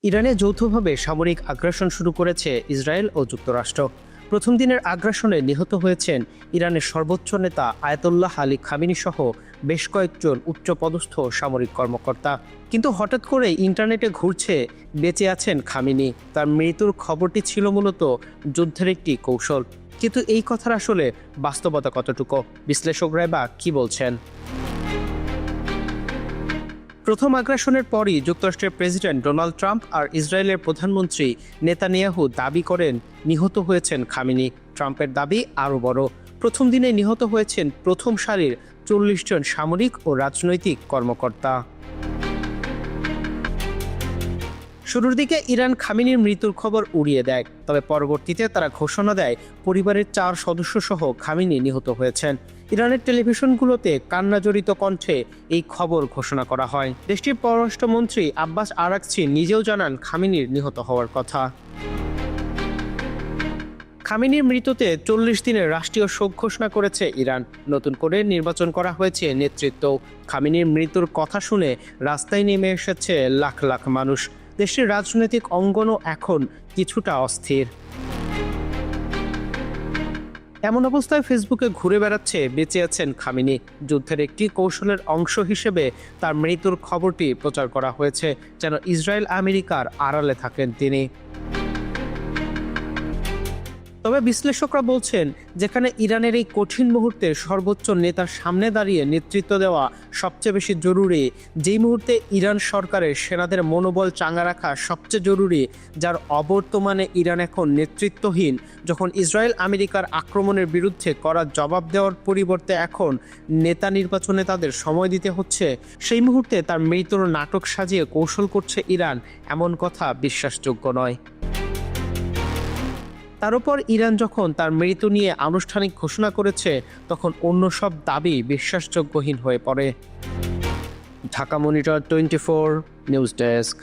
ইরানে যৌথভাবে সামরিক আগ্রাসন শুরু করেছে ইসরায়েল ও যুক্তরাষ্ট্র। প্রথম দিনের আগ্রাসনে নিহত হয়েছেন ইরানের সর্বোচ্চ নেতা আয়াতুল্লাহ আলী খামেনি সহ বেশ কয়েকজন উচ্চপদস্থ সামরিক কর্মকর্তা। কিন্তু হঠাৎ করে ইন্টারনেটে ঘুরছে বেঁচে আছেন খামেনি, তার মৃত্যুর খবরটি ছিল মূলত যুদ্ধের একটি কৌশল। কিন্তু এই কথার আসলে বাস্তবতা কতটুকু, বিশ্লেষকরা বা কি বলছেন? প্রথম আগ্রাসনের পরই যুক্তরাষ্ট্রের প্রেসিডেন্ট ডোনাল্ড ট্রাম্প আর ইসরায়েলের প্রধানমন্ত্রী নেতানিয়াহু দাবি করেন নিহত হয়েছেন খামেনি। ট্রাম্পের দাবি আরও বড়, প্রথম দিনে নিহত হয়েছেন প্রথম সারির 40 জন সামরিক ও রাজনৈতিক কর্মকর্তা। শুরুর দিকে ইরান খামেনির মৃত্যুর খবর উড়িয়ে দেয়, তবে পরবর্তীতে তারা ঘোষণা দেয় পরিবারের 4 সদস্য সহ খামেনি নিহত হয়েছেন। ইরানের টেলিভিশনগুলোতে কান্নাজড়িত কণ্ঠে এই খবর ঘোষণা করা হয়। দেশটির পররাষ্ট্রমন্ত্রী আব্বাস আরাকচি নিজেও জানান খামেনির নিহত হওয়ার কথা। খামেনির মৃত্যুতে 40 দিনের রাষ্ট্রীয় শোক ঘোষণা করেছে ইরান। নতুন করে নির্বাচন করা হয়েছে নেতৃত্ব। খামেনির মৃত্যুর কথা শুনে রাস্তায় নেমে এসেছে লাখ লাখ মানুষ। দেশটির রাজনৈতিক অঙ্গনও এখন কিছুটা অস্থির। এমন অবস্থায় ফেসবুকে ঘুরে বেড়াচ্ছে বেঁচে আছেন খামেনি। যুদ্ধের একটি কৌশলের অংশ হিসেবে তার মৃত্যুর খবরটি প্রচার করা হয়েছে, যেন ইসরায়েল আমেরিকার আড়ালে থাকেন তিনি। তবে বিশ্লেষকরা বলছেন, যেখানে ইরানের এই কঠিন মুহূর্তে সর্বোচ্চ নেতার সামনে দাঁড়িয়ে নেতৃত্ব দেওয়া সবচেয়ে বেশি জরুরি, যেই মুহূর্তে ইরান সরকারের সেনাদের মনোবল চাঙ্গা রাখা সবচেয়ে জরুরি, যার অবর্তমানে ইরান এখন নেতৃত্বহীন, যখন ইসরায়েল আমেরিকার আক্রমণের বিরুদ্ধে কড়া জবাব দেওয়ার পরিবর্তে এখন নেতা নির্বাচনে তাদের সময় দিতে হচ্ছে, সেই মুহূর্তে তার মৃত্যুর নাটক সাজিয়ে কৌশল করছে ইরান, এমন কথা বিশ্বাসযোগ্য নয়। তার উপর ইরান যখন তার মৃত্যু নিয়ে আনুষ্ঠানিক ঘোষণা করেছে, তখন অন্য সব দাবি বিশ্বাসযোগ্যহীন হয়ে পড়ে। Dhaka monitor 24 news desk.